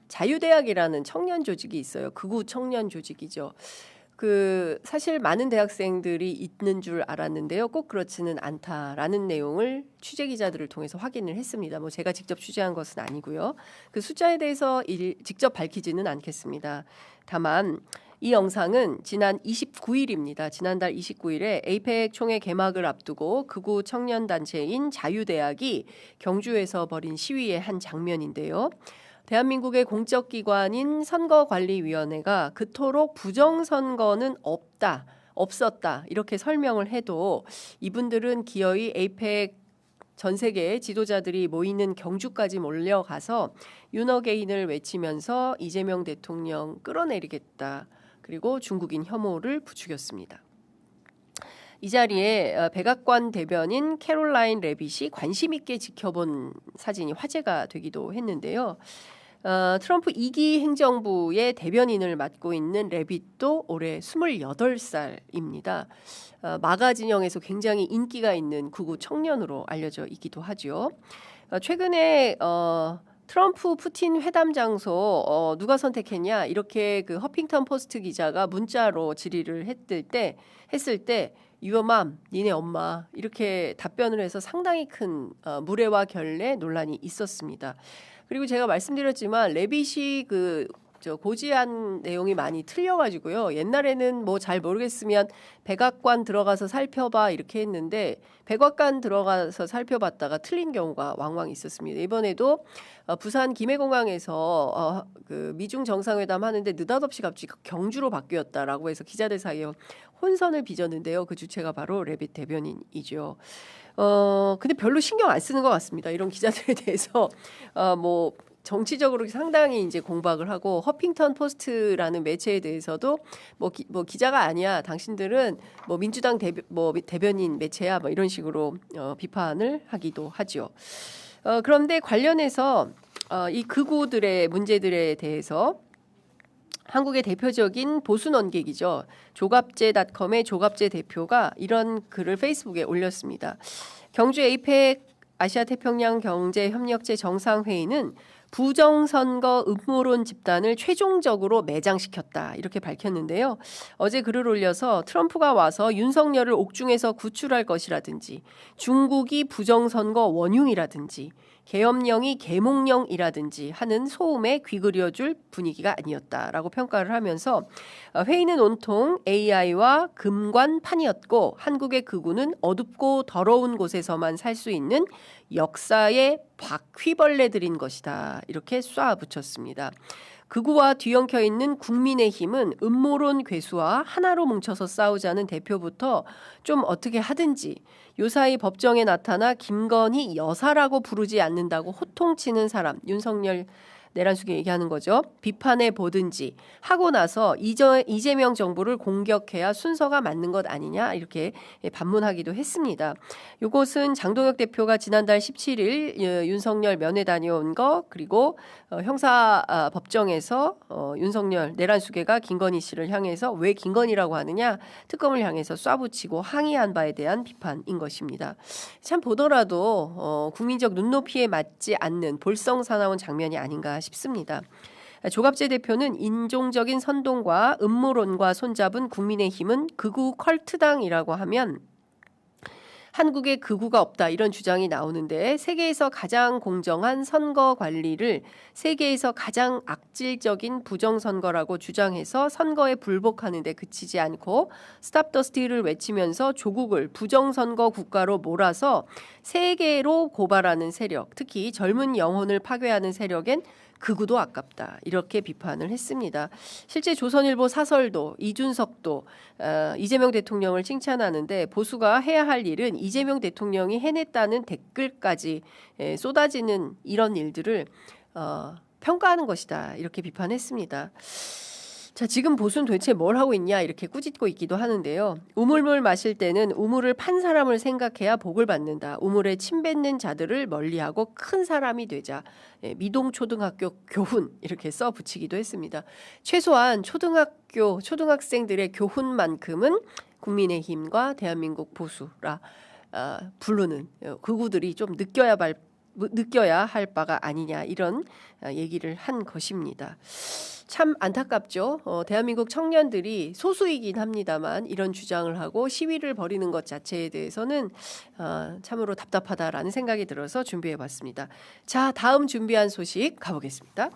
자유대학이라는 청년 조직이 있어요. 극우 청년 조직이죠. 사실 많은 대학생들이 있는 줄 알았는데요. 꼭 그렇지는 않다라는 내용을 취재 기자들을 통해서 확인을 했습니다. 뭐 제가 직접 취재한 것은 아니고요. 그 숫자에 대해서 직접 밝히지는 않겠습니다. 다만 이 영상은 지난 29일입니다. 지난달 29일에 에이펙 총회 개막을 앞두고 극우 청년 단체인 자유대학이 경주에서 벌인 시위의 한 장면인데요. 대한민국의 공적 기관인 선거관리위원회가 그토록 부정선거는 없었다 이렇게 설명을 해도 이분들은 기어이 에이펙 전 세계 지도자들이 모이는 경주까지 몰려가서 윤어게인을 외치면서 이재명 대통령 끌어내리겠다. 그리고 중국인 혐오를 부추겼습니다. 이 자리에 백악관 대변인 캐롤라인 레빗이 관심 있게 지켜본 사진이 화제가 되기도 했는데요. 트럼프 2기 행정부의 대변인을 맡고 있는 레빗도 올해 28살입니다. 마가 진영에서 굉장히 인기가 있는 극우 청년으로 알려져 있기도 하죠. 최근에 트럼프 푸틴 회담 장소 누가 선택했냐 이렇게 그 허핑턴 포스트 기자가 문자로 질의를 했을 때 Your mom, 니네 엄마 이렇게 답변을 해서 상당히 큰 물회와 결례 논란이 있었습니다. 그리고 제가 말씀드렸지만 레빗이 고지한 내용이 많이 틀려가지고요. 옛날에는 뭐 잘 모르겠으면 백악관 들어가서 살펴봐 이렇게 했는데 백악관 들어가서 살펴봤다가 틀린 경우가 왕왕 있었습니다. 이번에도 부산 김해공항에서 미중 정상회담 하는데 느닷없이 갑자기 경주로 바뀌었다라고 해서 기자들 사이에 혼선을 빚었는데요. 그 주체가 바로 레빗 대변인이죠. 근데 별로 신경 안 쓰는 것 같습니다. 이런 기자들에 대해서 뭐 정치적으로 상당히 이제 공박을 하고 허핑턴 포스트라는 매체에 대해서도 뭐 기자가 아니야. 당신들은 뭐 민주당 대변인 매체야. 뭐 이런 식으로 비판을 하기도 하죠. 그런데 관련해서 이 극우들의 문제들에 대해서 한국의 대표적인 보수 논객이죠. 조갑제닷컴의 조갑제 대표가 이런 글을 페이스북에 올렸습니다. 경주 에이펙 아시아태평양 경제협력체 정상회의는 부정선거 음모론 집단을 최종적으로 매장시켰다 이렇게 밝혔는데요. 어제 글을 올려서 트럼프가 와서 윤석열을 옥중에서 구출할 것이라든지 중국이 부정선거 원흉이라든지 계엄령이 계몽령이라든지 하는 소음에 귀 기울여줄 분위기가 아니었다라고 평가를 하면서 회의는 온통 AI와 금관판이었고 한국의 극우는 어둡고 더러운 곳에서만 살 수 있는 역사의 바퀴벌레들인 것이다. 이렇게 쏴붙였습니다. 극우와 뒤엉켜 있는 국민의힘은 음모론 괴수와 하나로 뭉쳐서 싸우자는 대표부터 좀 어떻게 하든지 요사이 법정에 나타나 김건희 여사라고 부르지 않는다고 호통치는 사람 윤석열 내란숙이 얘기하는 거죠. 비판해 보든지 하고 나서 이재명 정부를 공격해야 순서가 맞는 것 아니냐 이렇게 반문하기도 했습니다. 이것은 장동혁 대표가 지난달 17일 윤석열 면회 다녀온 거 그리고 형사 법정에서 윤석열 내란숙이가 김건희 씨를 향해서 왜 김건희라고 하느냐 특검을 향해서 쏴붙이고 항의한 바에 대한 비판인 것입니다. 참 보더라도 국민적 눈높이에 맞지 않는 볼썽사나운 장면이 아닌가 싶습니다. 조갑재 대표는 인종적인 선동과 음모론과 손잡은 국민의힘은 극우 컬트당이라고 하면 한국에 극우가 없다 이런 주장이 나오는데 세계에서 가장 공정한 선거 관리를 세계에서 가장 악질적인 부정선거라고 주장해서 선거에 불복하는 데 그치지 않고 스탑 더 스틸을 외치면서 조국을 부정선거 국가로 몰아서 세계로 고발하는 세력 특히 젊은 영혼을 파괴하는 세력엔 극우도 아깝다 이렇게 비판을 했습니다. 실제 조선일보 사설도 이준석도 이재명 대통령을 칭찬하는데 보수가 해야 할 일은 이재명 대통령이 해냈다는 댓글까지 쏟아지는 이런 일들을 평가하는 것이다 이렇게 비판했습니다. 자, 지금 보수는 도대체 뭘 하고 있냐 이렇게 꾸짖고 있기도 하는데요. 우물물 마실 때는 우물을 판 사람을 생각해야 복을 받는다. 우물에 침 뱉는 자들을 멀리하고 큰 사람이 되자. 미동초등학교 교훈 이렇게 써붙이기도 했습니다. 최소한 초등학생들의 교훈만큼은 국민의힘과 대한민국 보수라 부르는 극우들이 좀 느껴야 느껴야 할 바가 아니냐 이런 얘기를 한 것입니다. 참 안타깝죠. 대한민국 청년들이 소수이긴 합니다만 이런 주장을 하고 시위를 벌이는 것 자체에 대해서는 참으로 답답하다라는 생각이 들어서 준비해봤습니다. 자, 다음 준비한 소식 가보겠습니다.